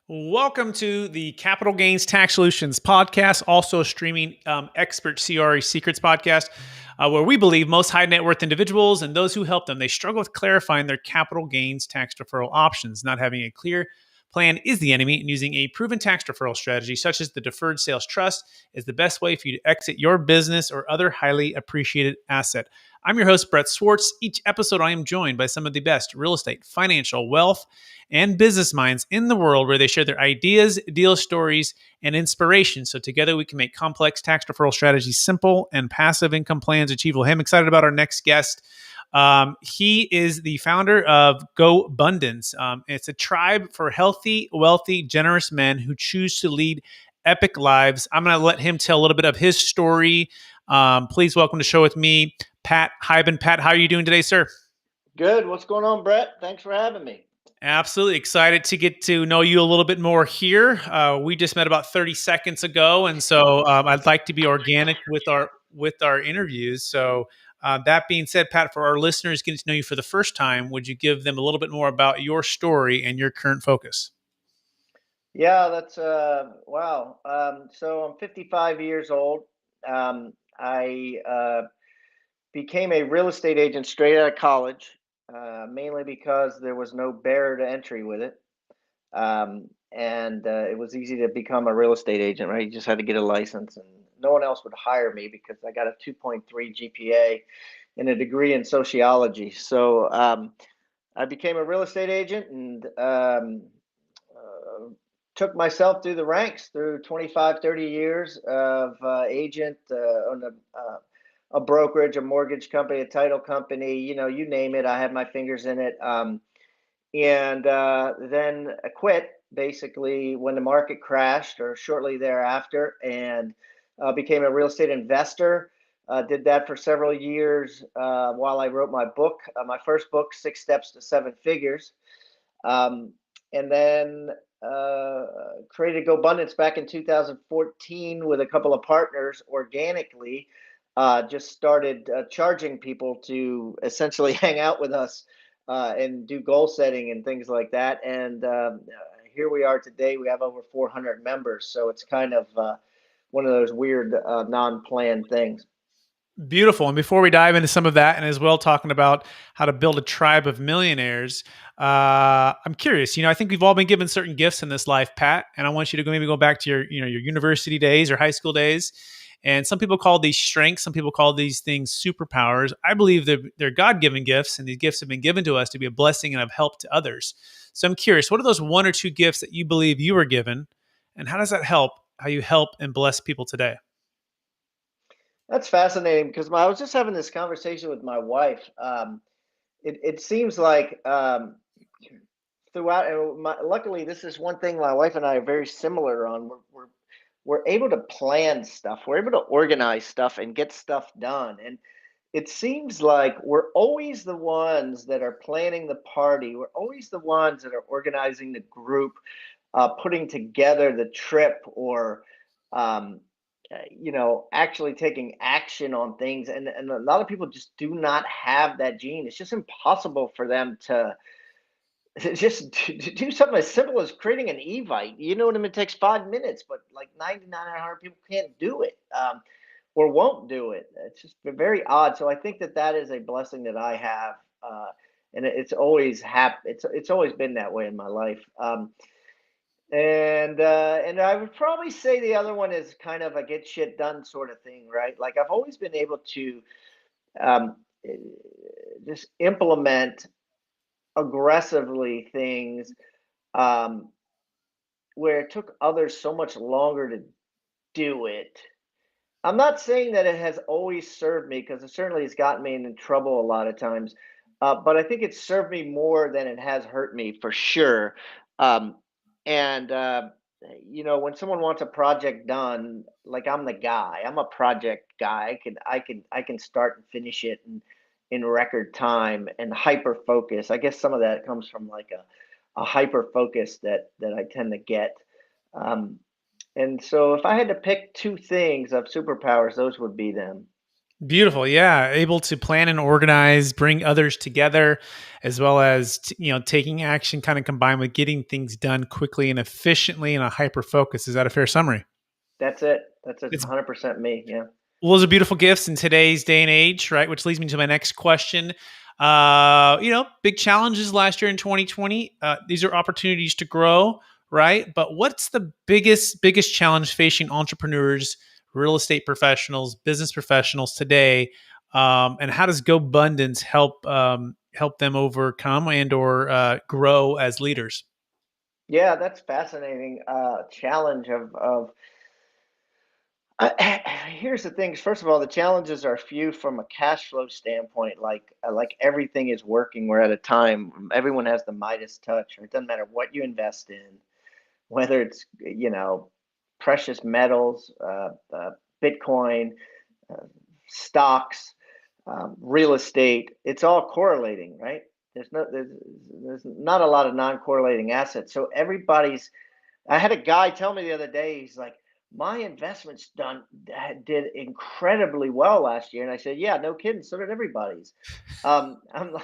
Welcome to the Capital Gains Tax Solutions podcast, also streaming expert CRE Secrets podcast, where we believe most high net worth individuals and those who help them, they struggle with clarifying their capital gains tax deferral options. Not having a clear plan is the enemy, and using a proven tax deferral strategy, such as the Deferred Sales Trust, is the best way for you to exit your business or other highly appreciated asset. I'm your host, Brett Swarts. Each episode, I am joined by some of the best real estate, financial, wealth, and business minds in the world, where they share their ideas, deal stories, and inspiration. So together we can make complex tax deferral strategies simple and passive income plans achievable. Hey, I'm excited about our next guest. He is the founder of GoBundance. It's a tribe for healthy, wealthy, generous men who choose to lead epic lives. I'm going to let him tell a little bit of his story. Please welcome to the show with me, Pat Hiban. Pat, how are you doing today, sir? Good. What's going on, Brett? Thanks for having me. Absolutely excited to get to know you a little bit more here. We just met about 30 seconds ago, and so I'd like to be organic with our interviews. So that being said, Pat, for our listeners getting to know you for the first time, would you give them a little bit more about your story and your current focus? Yeah, that's wow. So I'm 55 years old. I became a real estate agent straight out of college, mainly because there was no barrier to entry with it. And it was easy to become a real estate agent, right? You just had to get a license, and no one else would hire me because I got a 2.3 GPA and a degree in sociology. So I became a real estate agent and took myself through the ranks through 25, 30 years of agent on a brokerage, a mortgage company, a title company, you name it. I had my fingers in it. And then I quit basically when the market crashed or shortly thereafter, and became a real estate investor. Did that for several years while I wrote my book, my first book, Six Steps to Seven Figures. And then created GoBundance back in 2014 with a couple of partners organically. Just started charging people to essentially hang out with us and do goal setting and things like that. And here we are today. We have over 400 members. So it's kind of one of those weird non-planned things. Beautiful. And before we dive into some of that, and as well talking about how to build a tribe of millionaires, I'm curious. I think we've all been given certain gifts in this life, Pat. And I want you to maybe go back to your university days or high school days. And some people call these strengths. Some people call these things superpowers. I believe they're God-given gifts, and these gifts have been given to us to be a blessing and of help to others. So I'm curious, what are those one or two gifts that you believe you were given, and how does that help how you help and bless people today? That's fascinating because I was just having this conversation with my wife. It seems like throughout, and luckily, this is one thing my wife and I are very similar on. We're able to plan stuff. We're able to organize stuff and get stuff done. And it seems like we're always the ones that are planning the party. We're always the ones that are organizing the group, putting together the trip, or um, actually taking action on things. And a lot of people just do not have that gene. It's just impossible for them to just to do something as simple as creating an Evite. You know what I mean? It takes 5 minutes, but like 99 out of 100 people can't do it, or won't do it. It's just very odd. So I think that is a blessing that I have, and it's always It's always been that way in my life. And I would probably say the other one is kind of a get shit done sort of thing, right? Like I've always been able to um, eh, just implement aggressively things um, where it took others so much longer to do it. I'm not saying that it has always served me, because it certainly has gotten me into trouble a lot of times. But I think it's served me more than it has hurt me, for sure. Um, and when someone wants a project done, like I'm the guy. I'm a project guy. I can start and finish it in record time and hyper focus. I guess some of that comes from like a hyper focus that I tend to get. Um, and so if I had to pick two things of superpowers, those would be them. Beautiful. Yeah. Able to plan and organize, bring others together, as well as, taking action kind of combined with getting things done quickly and efficiently in a hyper focus. Is that a fair summary? That's it. That's It's 100% me. Yeah. Well, those are beautiful gifts in today's day and age, right? Which leads me to my next question. Big challenges last year in 2020. These are opportunities to grow, right? But what's the biggest challenge facing entrepreneurs, real estate professionals, business professionals today? And how does GoBundance help them overcome and or grow as leaders? Yeah, that's fascinating. Challenge of here's the things. First of all, the challenges are few from a cash flow standpoint. Like everything is working. We're at a time everyone has the Midas touch. It doesn't matter what you invest in, whether it's precious metals, Bitcoin, uh, stocks, real estate. It's all correlating, right? There's not a lot of non-correlating assets. So everybody's. I had a guy tell me the other day. He's like, my investments did incredibly well last year, and I said, yeah, no kidding. So did everybody's. I'm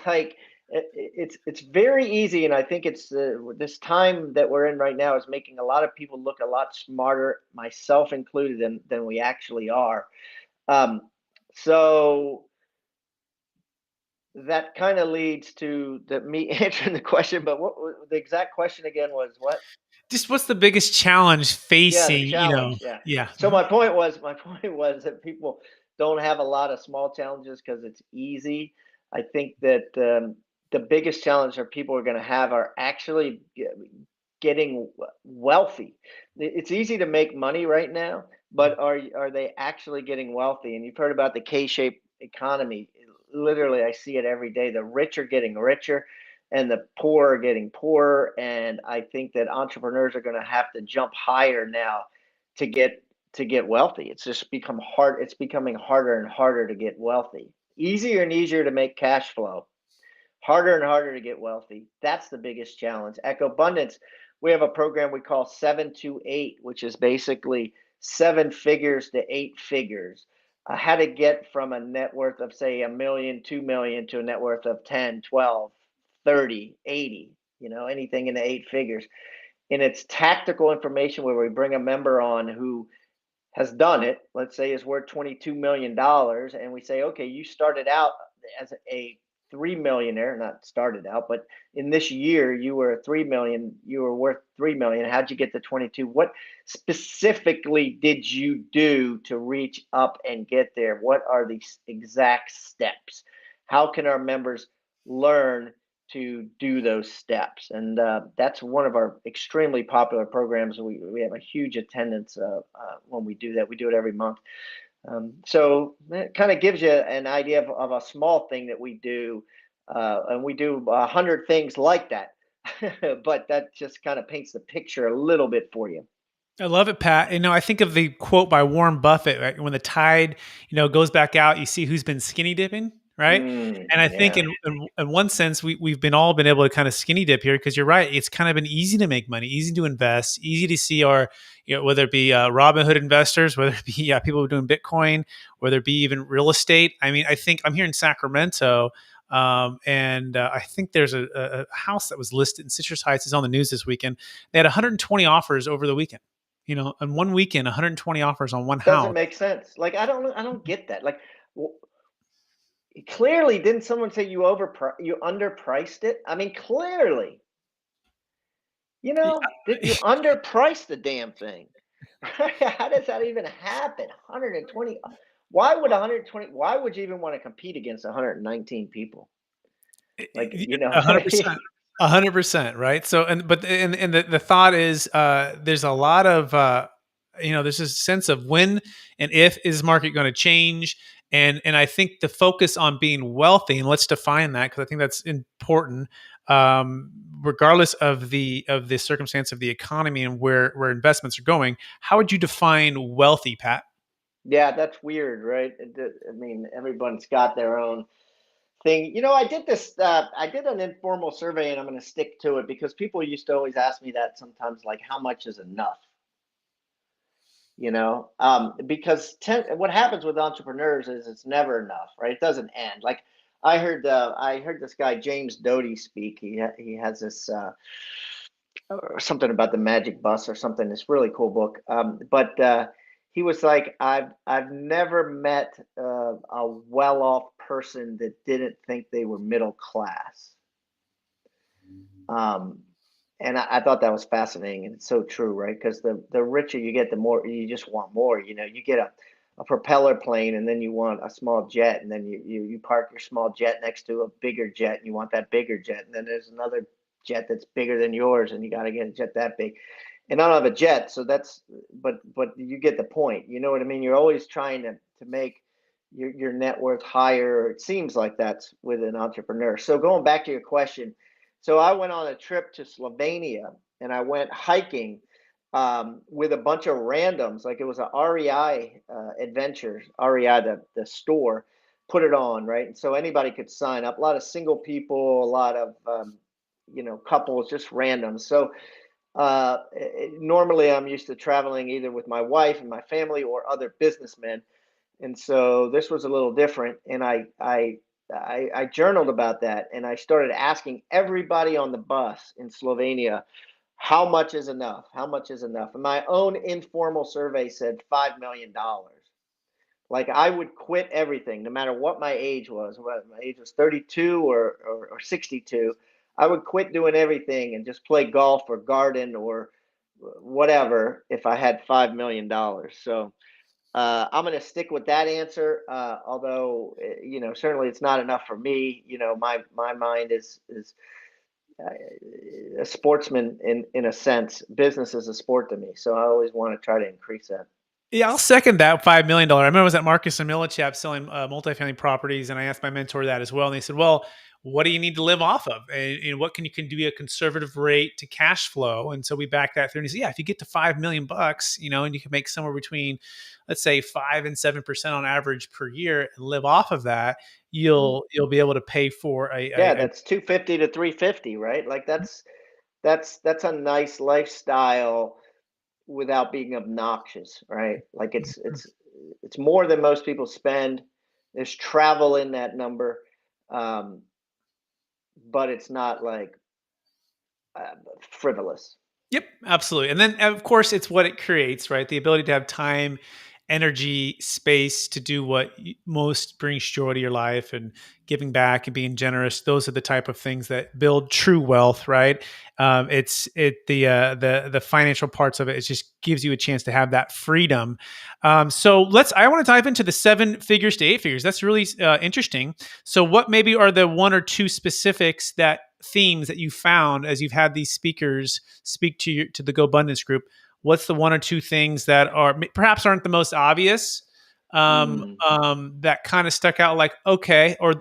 like, it's very easy, and I think it's this time that we're in right now is making a lot of people look a lot smarter, myself included, than we actually are. Um, so that kind of leads to me answering the question. But what the exact question again was? What? Just what's the biggest challenge Yeah, the facing, challenge. Yeah. yeah. So my point was that people don't have a lot of small challenges because it's easy. I think that the biggest challenge that people are going to have are actually getting wealthy. It's easy to make money right now, but are they actually getting wealthy? And you've heard about the K-shaped economy. Literally, I see it every day. The rich are getting richer and the poor are getting poorer. And I think that entrepreneurs are going to have to jump higher now to get wealthy. It's just become hard. It's becoming harder and harder to get wealthy. Easier and easier to make cash flow. Harder and harder to get wealthy. That's the biggest challenge. At Abundance, we have a program we call 7 to 8, which is basically 7 figures to 8 figures. How to get from a net worth of say a million, 2 million to a net worth of 10, 12, 30, 80, anything in the 8 figures. And it's tactical information where we bring a member on who has done it, let's say is worth $22 million, and we say, okay, you started out as a 3 millionaire, not started out, but in this year you were 3 million, you were worth 3 million. How'd you get to 22? What specifically did you do to reach up and get there? What are the exact steps? How can our members learn to do those steps? And that's one of our extremely popular programs. We have a huge attendance when we do that. We do it every month. So it kind of gives you an idea of a small thing that we do. And we do 100 things like that. But that just kind of paints the picture a little bit for you. I love it, Pat. I think of the quote by Warren Buffett, right? When the tide, goes back out, you see who's been skinny dipping, right? And I think Yeah. in one sense, we've been all been able to kind of skinny dip here because you're right. It's kind of been easy to make money, easy to invest, easy to see our, whether it be Robinhood investors, whether it be people who are doing Bitcoin, whether it be even real estate. I mean, I think I'm here in Sacramento. And I think there's a house that was listed in Citrus Heights is on the news this weekend. They had 120 offers over the weekend. In one weekend, 120 offers on one Doesn't house. make sense. Like I don't get that. Like clearly, didn't someone say you underpriced it? I mean, clearly, that you underpriced the damn thing. How does that even happen? 120. Why would 120? Why would you even want to compete against 119 people? Like, 100%. 100%, right? So, and the thought is, there's a lot of, there's this sense of when and if is the market going to change, and I think the focus on being wealthy, and let's define that because I think that's important, regardless of the circumstance of the economy and where investments are going. How would you define wealthy, Pat? yeah, that's weird, right? I mean, everyone's got their own thing. I did this. I did an informal survey, and I'm going to stick to it because people used to always ask me that sometimes, like, how much is enough? because what happens with entrepreneurs is it's never enough, right? It doesn't end. Like I heard this guy James Doty speak. He has this something about the magic bus or something. This really cool book. But he was like, I've never met a well-off person that didn't think they were middle class. Um, and I thought that was fascinating, and it's so true, right? Because the richer you get, the more you just want more. You get a propeller plane, and then you want a small jet, and then you park your small jet next to a bigger jet, and you want that bigger jet, and then there's another jet that's bigger than yours, and you got to get a jet that big. And I don't have a jet, so but you get the point. You know what I mean? You're always trying to make your net worth higher. It seems like that's with an entrepreneur. So going back to your question, so I went on a trip to Slovenia and I went hiking with a bunch of randoms. Like it was a REI adventure, REI, the store, put it on, right? And so anybody could sign up. A lot of single people, a lot of, couples, just random. So normally I'm used to traveling either with my wife and my family or other businessmen. And so this was a little different. And I journaled about that, and I started asking everybody on the bus in Slovenia, how much is enough? How much is enough? And my own informal survey said $5 million. Like I would quit everything, no matter what my age was. Whether my age was 32 or 62, I would quit doing everything and just play golf or garden or whatever if I had $5 million. So I'm going to stick with that answer. Although, certainly it's not enough for me. My mind is a sportsman in a sense. Business is a sport to me, so I always want to try to increase that. Yeah, I'll second that $5 million. I remember I was at Marcus and Millichap selling multifamily properties, and I asked my mentor that as well. And they said, "Well, what do you need to live off of, and what can do a conservative rate to cash flow?" And so we backed that through, and he said, "Yeah, if you get to $5 million, and you can make somewhere between, let's say, 5 and 7% on average per year, and live off of that, Mm. you'll be able to pay for Yeah, that's 250 to 350, right? Like that's a nice lifestyle without being obnoxious, right? Like it's more than most people spend. There's travel in that number, um, but it's not like frivolous. Yep, absolutely. And then, of course, it's what it creates, right? The ability to have time, energy, space to do what most brings joy to your life, and giving back and being generous. Those are the type of things that build true wealth, right? It's it the financial parts of it. It just gives you a chance to have that freedom. So I want to dive into the 7 figures to 8 figures. That's really interesting. So, what maybe are the one or two specifics, that themes that you found as you've had these speakers speak to the GoBundance group? What's the one or two things that perhaps aren't the most obvious, Mm. that kind of stuck out? Like, okay, or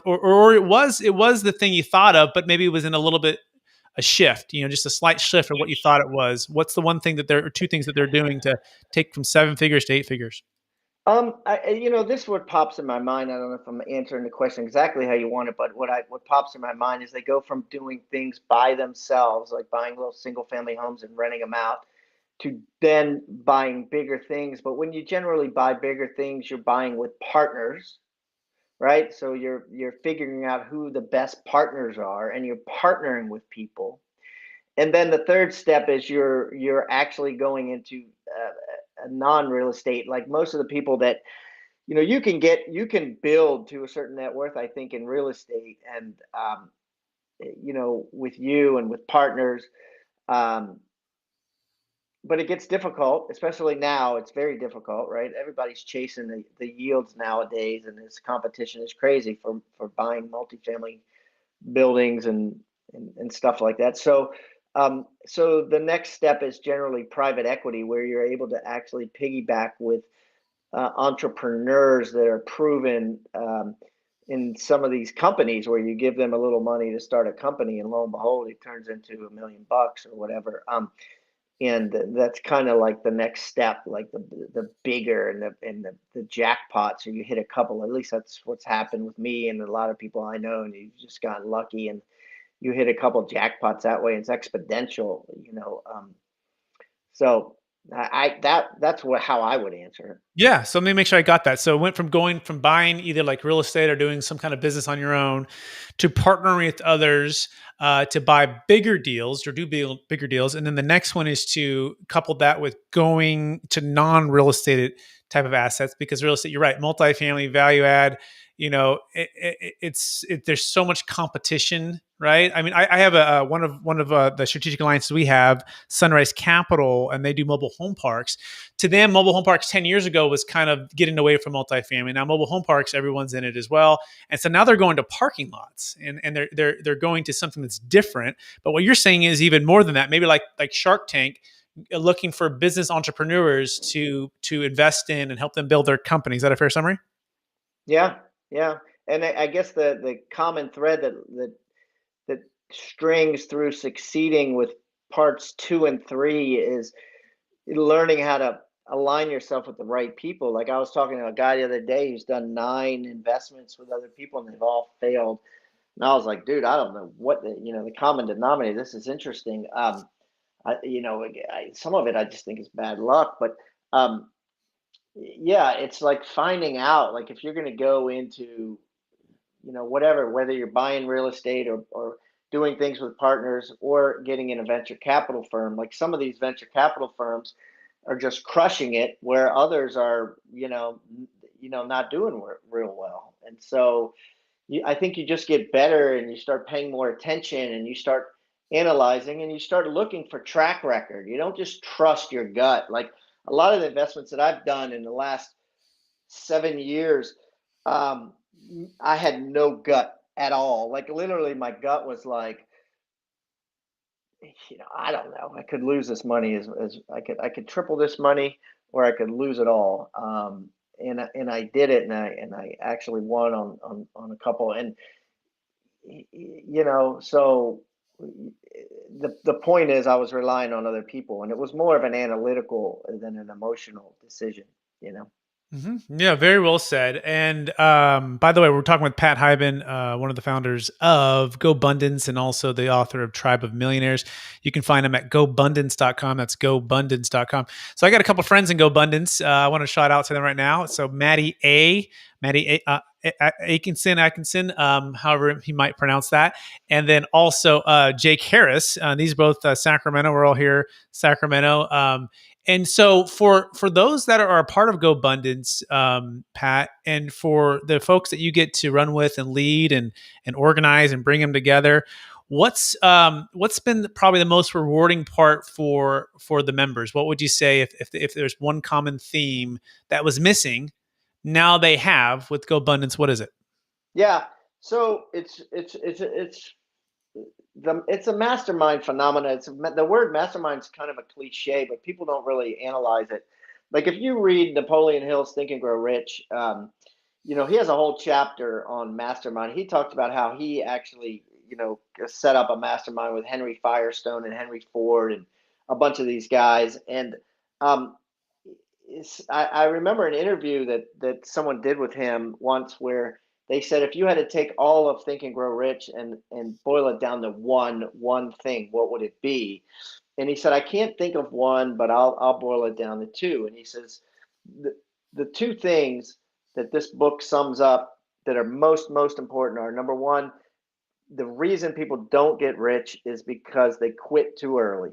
it was the thing you thought of, but maybe it was in a little bit a shift, just a slight shift of what you thought it was. What's the one thing that there are two things that they're doing to take from 7 figures to 8 figures? This what pops in my mind. I don't know if I'm answering the question exactly how you want it, but what pops in my mind is they go from doing things by themselves, like buying little single family homes and renting them out, to then buying bigger things. But when you generally buy bigger things, you're buying with partners, right? So you're figuring out who the best partners are, and you're partnering with people. And then the third step is you're actually going into a non-real estate. Like most of the people that you can build to a certain net worth, I think, in real estate, and with you and with partners. Um, but it gets difficult, especially now. It's very difficult, right? Everybody's chasing the yields nowadays, and this competition is crazy for buying multifamily buildings and stuff like that. So the next step is generally private equity, where you're able to actually piggyback with entrepreneurs that are proven in some of these companies, where you give them a little money to start a company, and lo and behold, it turns into $1 million or whatever. And that's kind of like the next step, like the bigger and the jackpot. So you hit a couple. At least that's what's happened with me and a lot of people I know. And you've just gotten lucky, and you hit a couple jackpots that way. It's exponential. So That's how I would answer it. Yeah, so let me make sure I got that. So it went from going from buying either like real estate or doing some kind of business on your own to partnering with others to buy bigger deals or do bigger deals. And then the next one is to couple that with going to non-real estate type of assets, because real estate, you're right, multifamily, value add, there's so much competition, right? I mean, I have one of the strategic alliances we have, Sunrise Capital, and they do mobile home parks. To them, mobile home parks 10 years ago was kind of getting away from multifamily. Now, mobile home parks, everyone's in it as well. And so now they're going to parking lots, and they're going to something that's different. But what you're saying is even more than that, maybe like Shark Tank, looking for business entrepreneurs to invest in and help them build their company. Is that a fair summary? Yeah, yeah. And I guess the common thread that strings through succeeding with parts 2 and 3 is learning how to align yourself with the right people. Like I was talking to a guy the other day who's done 9 investments with other people and they've all failed. And I was like, dude, I don't know what the common denominator. This is interesting. Some of it I just think is bad luck, but um, yeah, it's like finding out, like if you're going to go into, whatever, whether you're buying real estate or doing things with partners or getting in a venture capital firm, like some of these venture capital firms are just crushing it where others are, not doing real well. And so I think you just get better and you start paying more attention and you start analyzing and you start looking for track record. You don't just trust your gut. Like a lot of the investments that I've done in the last 7 years, um, I had no gut at all. Like literally, my gut was like, I don't know. I could lose this money as I could triple this money, or I could lose it all. And I did it, and I actually won on a couple. And so the point is, I was relying on other people, and it was more of an analytical than an emotional decision. You know. Yeah, very well said. And by the way, we're talking with Pat Hiban, one of the founders of GoBundance and also the author of Tribe of Millionaires. You can find him at gobundance.com. That's gobundance.com. So I got a couple friends in GoBundance. I want to shout out to them right now. So Maddie Atkinson, however he might pronounce that. And then also Jake Harris. These are both Sacramento. We're all here, Sacramento. And so for those that are a part of GoBundance, Pat, and for the folks that you get to run with and lead and organize and bring them together, what's been probably the most rewarding part for the members? What would you say if there's one common theme that was missing, now they have with GoBundance? What is it? Yeah. So it's a mastermind phenomena. The word mastermind is kind of a cliche, but people don't really analyze it. Like if you read Napoleon Hill's Think and Grow Rich, he has a whole chapter on mastermind. He talked about how he actually, set up a mastermind with Henry Firestone and Henry Ford and a bunch of these guys. And um, I remember an interview that someone did with him once where they said if you had to take all of Think and Grow Rich and boil it down to one thing, what would it be? And he said, I can't think of one, but I'll boil it down to two. And he says the two things that this book sums up that are most important are, number one, the reason people don't get rich is because they quit too early.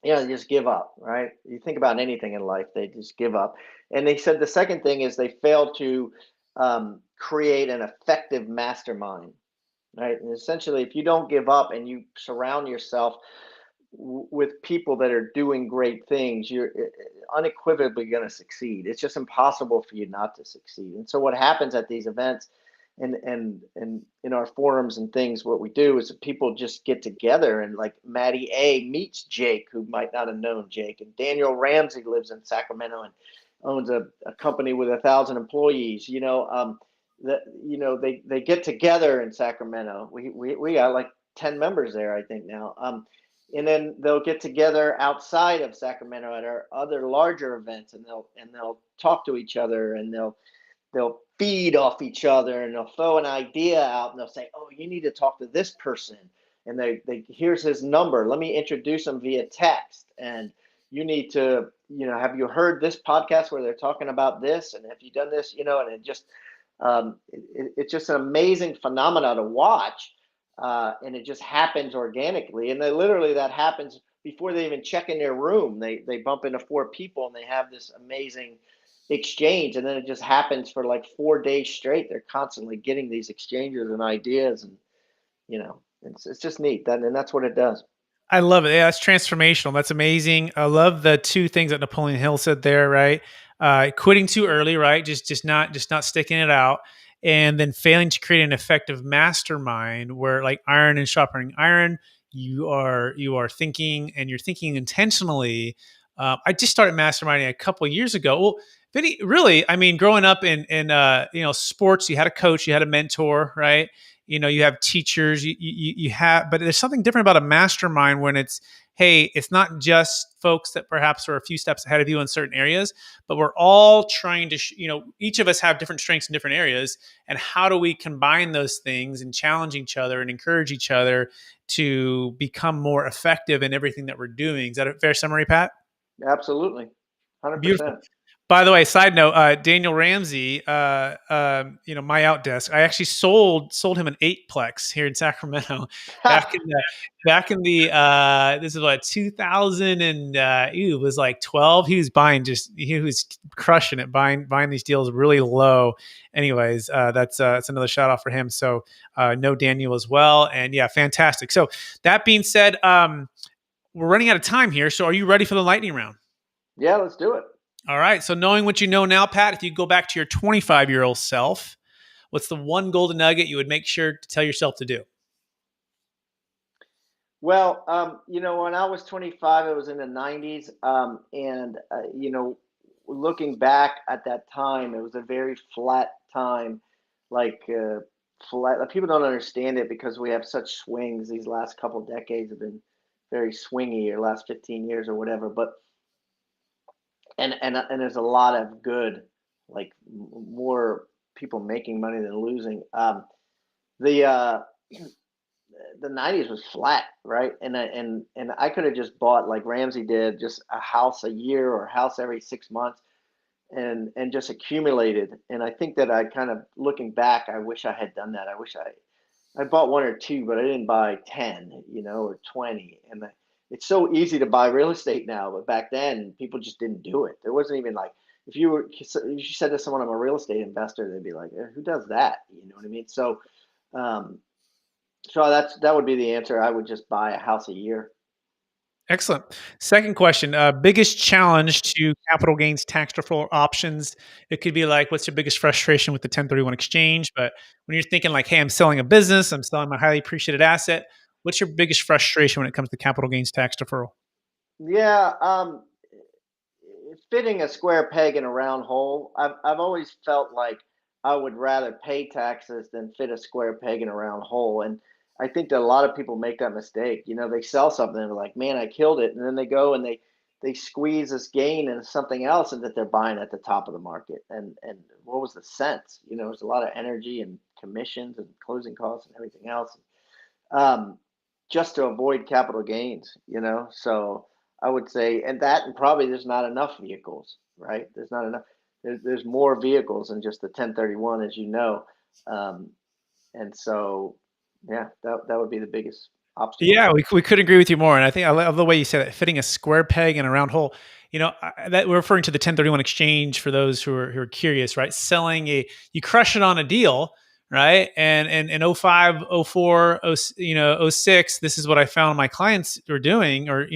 They just give up, right? You think about anything in life, they just give up. And they said the second thing is they fail to create an effective mastermind, right? And essentially, if you don't give up and you surround yourself with people that are doing great things, you're unequivocally going to succeed. It's just impossible for you not to succeed. And so, what happens at these events and in our forums and things, what we do is people just get together and like Maddie A meets Jake, who might not have known Jake, and Daniel Ramsey lives in Sacramento and owns a company with 1,000 employees. They get together in Sacramento. We got like 10 members there, I think now. And then they'll get together outside of Sacramento at our other larger events, and they'll talk to each other, and they'll feed off each other, and they'll throw an idea out, and they'll say, "Oh, you need to talk to this person," and they here's his number. Let me introduce him via text, and you need to, have you heard this podcast where they're talking about this? And have you done this? And it's just an amazing phenomena to watch. And it just happens organically. And literally that happens before they even check in their room. They bump into four people and they have this amazing exchange. And then it just happens for like 4 days straight. They're constantly getting these exchanges and ideas. And, it's just neat. And that's what it does. I love it. Yeah, that's transformational. That's amazing. I love the two things that Napoleon Hill said there, right? Quitting too early, right? Just not sticking it out, and then failing to create an effective mastermind where, like iron and sharpening iron, you are thinking and you're thinking intentionally. I just started masterminding a couple of years ago. Well, really, I mean, growing up in sports, you had a coach, you had a mentor, right? You have teachers, you have, but there's something different about a mastermind when it's, hey, it's not just folks that perhaps are a few steps ahead of you in certain areas, but we're all trying to each of us have different strengths in different areas, and how do we combine those things and challenge each other and encourage each other to become more effective in everything that we're doing. Is that a fair summary, Pat? Absolutely. Beautiful. 100%. By the way, side note, Daniel Ramsey, my outdesk, I actually sold him an eightplex here in Sacramento back in the this is what 2000 and it was like 12. He was crushing it, buying these deals really low. Anyways, that's another shout out for him. So know Daniel as well, and yeah, fantastic. So that being said, we're running out of time here. So are you ready for the lightning round? Yeah, let's do it. All right. So knowing what you know now, Pat, if you go back to your 25-year-old self, what's the one golden nugget you would make sure to tell yourself to do? Well, when I was 25, it was in the 90s. Looking back at that time, it was a very flat time, like flat. Like, people don't understand it because we have such swings. These last couple decades have been very swingy, or last 15 years or whatever. But and there's a lot of good, like more people making money than losing. The the 90s was flat, right? And I could have just bought, like Ramsey did, just a house a year or a house every 6 months, and just accumulated. And I think that I kind of, looking back, I wish I had done that. I wish I bought one or two, but I didn't buy 10, or 20. It's so easy to buy real estate now, but back then people just didn't do it. There wasn't even, like, if you said to someone, I'm a real estate investor, they'd be like, who does that? You know what I mean? Um, so that would be the answer. I would just buy a house a year. Excellent. Second question, biggest challenge to capital gains tax deferral options. It could be like, what's your biggest frustration with the 1031 exchange? But when you're thinking like, hey, I'm selling a business, I'm selling my highly appreciated asset, what's your biggest frustration when it comes to capital gains tax deferral? Yeah, fitting a square peg in a round hole. I've always felt like I would rather pay taxes than fit a square peg in a round hole. And I think that a lot of people make that mistake. They sell something and they're like, man, I killed it. And then they go and they squeeze this gain into something else, and that they're buying at the top of the market. And what was the sense? There's a lot of energy and commissions and closing costs and everything else, um, just to avoid capital gains. So I would say, and probably there's not enough vehicles, right? There's not enough. There's more vehicles than just the 1031, as you know. Um, and so, yeah, that would be the biggest obstacle. Yeah, we couldn't agree with you more. And I think I love the way you said it, fitting a square peg in a round hole. That we're referring to the 1031 exchange for those who are curious, right? You crush it on a deal, right? And in 05, 04, 06, this is what I found my clients were doing, or,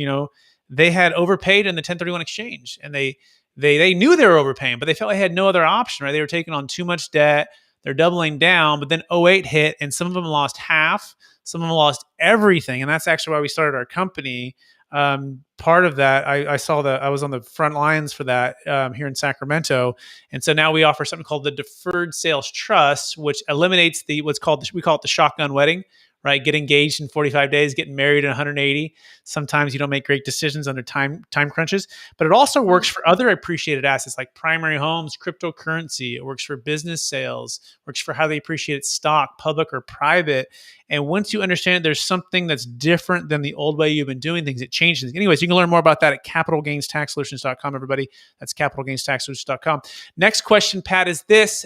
they had overpaid in the 1031 exchange, and they knew they were overpaying, but they felt they had no other option, right? They were taking on too much debt. They're doubling down, but then '08 hit, and some of them lost half. Some of them lost everything, and that's actually why we started our company. Part of that, I saw that I was on the front lines for that here in Sacramento, and so now we offer something called the Deferred Sales Trust, which eliminates we call it the shotgun wedding, right? Get engaged in 45 days, getting married in 180. Sometimes you don't make great decisions under time crunches, but it also works for other appreciated assets like primary homes, cryptocurrency. It works for business sales, works for how they appreciate stock, public or private. And once you understand there's something that's different than the old way you've been doing things, it changes. Anyways, you can learn more about that at capitalgainstaxsolutions.com, everybody. That's capitalgainstaxsolutions.com. Next question, Pat, is this.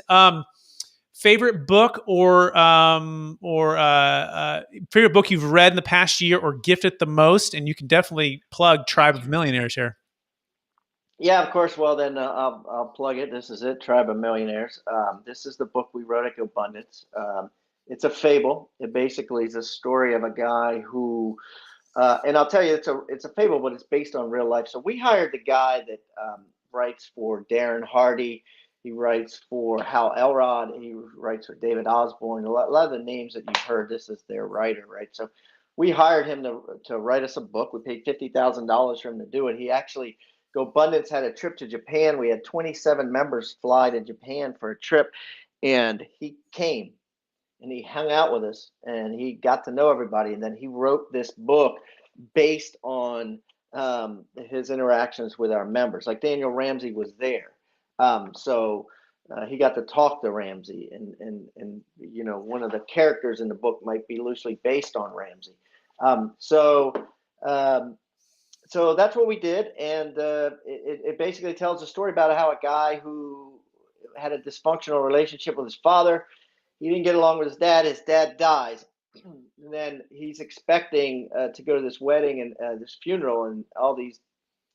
Favorite book or favorite book you've read in the past year or gifted the most? And you can definitely plug Tribe of Millionaires here. Yeah, of course. Well, then I'll plug it. This is it, Tribe of Millionaires. This is the book we wrote at Abundance. It's a fable. It basically is a story of a guy who, and I'll tell you, it's a fable, but it's based on real life. So we hired the guy that writes for Darren Hardy. He writes for Hal Elrod. He writes for David Osborne. A lot of the names that you've heard, this is their writer, right? So we hired him to write us a book. We paid $50,000 for him to do it. He actually, GoBundance had a trip to Japan. We had 27 members fly to Japan for a trip, and he came and he hung out with us and he got to know everybody. And then he wrote this book based on his interactions with our members. Like Daniel Ramsey was there. So he got to talk to Ramsey, and one of the characters in the book might be loosely based on Ramsey. So that's what we did, and it basically tells a story about how a guy who had a dysfunctional relationship with his father, he didn't get along with his dad dies, and then he's expecting to go to this wedding and this funeral, and all these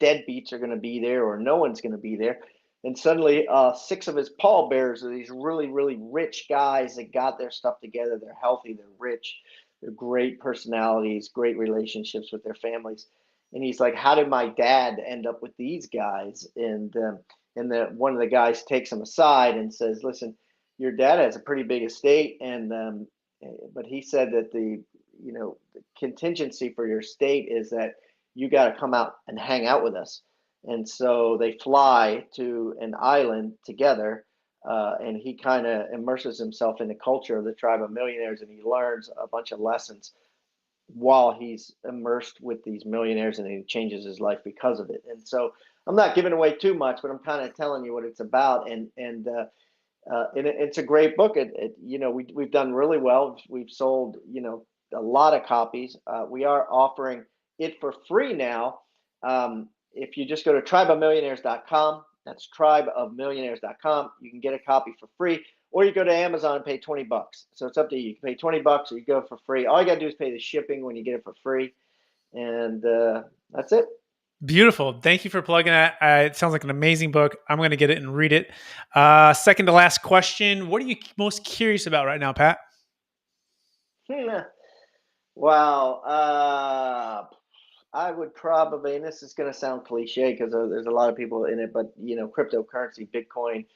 deadbeats are going to be there, or no one's going to be there. And suddenly 6 of his pallbearers are these really, really rich guys that got their stuff together. They're healthy, they're rich, they're great personalities, great relationships with their families. And he's like, how did my dad end up with these guys? And one of the guys takes him aside and says, listen, your dad has a pretty big estate, but he said that the contingency for your estate is that you got to come out and hang out with us. And so they fly to an island together, and he kind of immerses himself in the culture of the Tribe of Millionaires, and he learns a bunch of lessons while he's immersed with these millionaires, and he changes his life because of it. And so I'm not giving away too much, but I'm kind of telling you what it's about. And it's a great book. We've done really well. We've sold, a lot of copies. We are offering it for free now. If you just go to tribeofmillionaires.com, that's tribeofmillionaires.com, you can get a copy for free, or you go to Amazon and pay $20. So it's up to you. You can pay $20 or you go for free. All you got to do is pay the shipping when you get it for free. And that's it. Beautiful. Thank you for plugging that. It sounds like an amazing book. I'm going to get it and read it. Second to last question. What are you most curious about right now, Pat? Wow. I would probably, and this is going to sound cliche because there's a lot of people in it, but cryptocurrency, Bitcoin.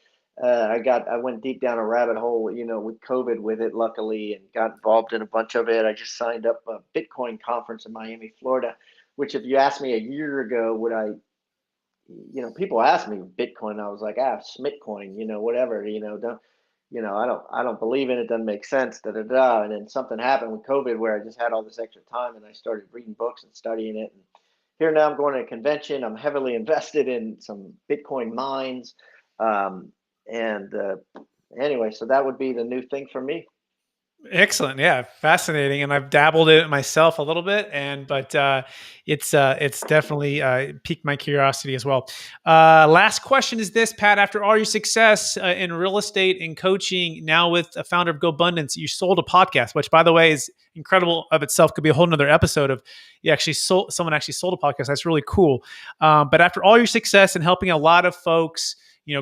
I went deep down a rabbit hole, with COVID with it, luckily, and got involved in a bunch of it. I just signed up a Bitcoin conference in Miami, Florida, which if you asked me a year ago, would I, people ask me Bitcoin, I was like, Smitcoin, whatever, I don't believe in it. Doesn't make sense. Da da da. And then something happened with COVID where I just had all this extra time and I started reading books and studying it. And here now I'm going to a convention. I'm heavily invested in some Bitcoin mines. Anyway, so that would be the new thing for me. Excellent. Yeah. Fascinating. And I've dabbled in it myself a little bit, but it's definitely piqued my curiosity as well. Last question is this, Pat, after all your success in real estate and coaching, now with a founder of GoBundance, you sold a podcast, which by the way is incredible of itself. Could be a whole nother episode of someone actually sold a podcast. That's really cool. But after all your success and helping a lot of folks,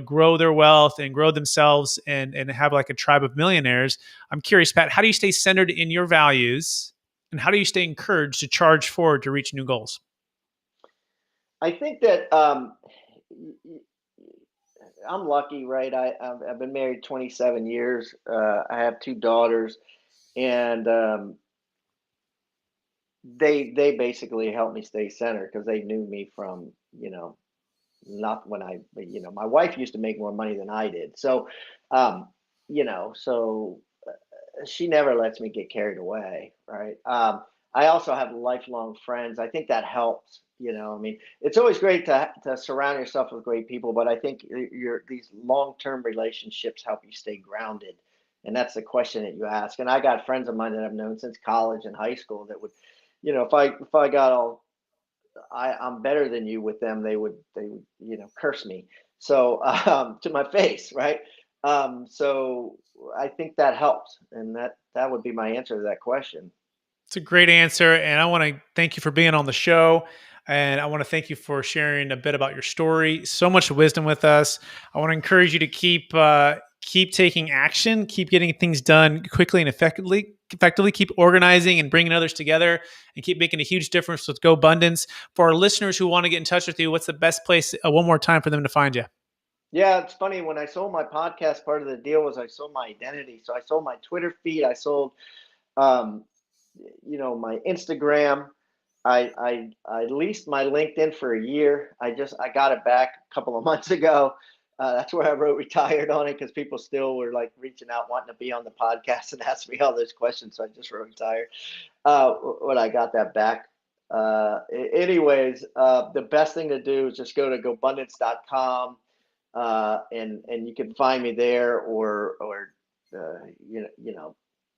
grow their wealth and grow themselves and have like a tribe of millionaires. I'm curious, Pat, how do you stay centered in your values and how do you stay encouraged to charge forward to reach new goals? I think that I'm lucky, right? I've been married 27 years. I have 2 daughters, and they basically helped me stay centered because they knew me from, not when my wife used to make more money than I did. So, so she never lets me get carried away, right? I also have lifelong friends. I think that helps. I mean, it's always great to surround yourself with great people, but I think these long term relationships help you stay grounded, and that's the question that you ask. And I got friends of mine that I've known since college and high school that would, if I got all I'm better than you with them, they would curse me. So to my face, right? So I think that helps, and that would be my answer to that question. It's a great answer. And I want to thank you for being on the show. And I want to thank you for sharing a bit about your story. So much wisdom with us. I want to encourage you to keep taking action, keep getting things done quickly and effectively, keep organizing and bringing others together, and keep making a huge difference with Go Abundance. For our listeners who want to get in touch with you, what's the best place, one more time, for them to find you? Yeah, it's funny. When I sold my podcast, part of the deal was I sold my identity. So I sold my Twitter feed. I sold, um, my Instagram. I leased my LinkedIn for a year. I got it back a couple of months ago. That's where I wrote retired on it, because people still were like reaching out, wanting to be on the podcast and ask me all those questions. So I just wrote retired when I got that back. Anyways, the best thing to do is just go to gobundance.com, and you can find me there, or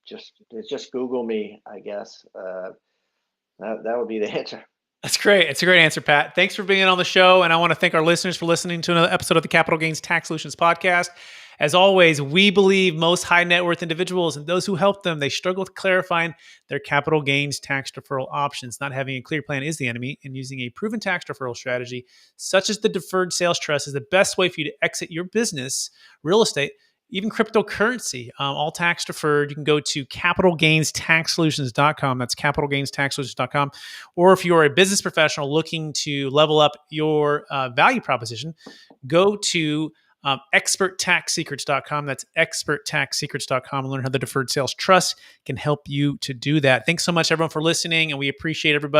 just Google me, I guess. That would be the answer. That's great. It's a great answer, Pat. Thanks for being on the show. And I want to thank our listeners for listening to another episode of the Capital Gains Tax Solutions podcast. As always, we believe most high net worth individuals and those who help them, they struggle with clarifying their capital gains tax deferral options. Not having a clear plan is the enemy, and using a proven tax deferral strategy, such as the Deferred Sales Trust, is the best way for you to exit your business, real estate, even cryptocurrency, all tax deferred. You can go to capitalgainstaxsolutions.com. That's capitalgainstaxsolutions.com. Or if you're a business professional looking to level up your value proposition, go to experttaxsecrets.com. That's experttaxsecrets.com, and learn how the Deferred Sales Trust can help you to do that. Thanks so much, everyone, for listening, and we appreciate everybody.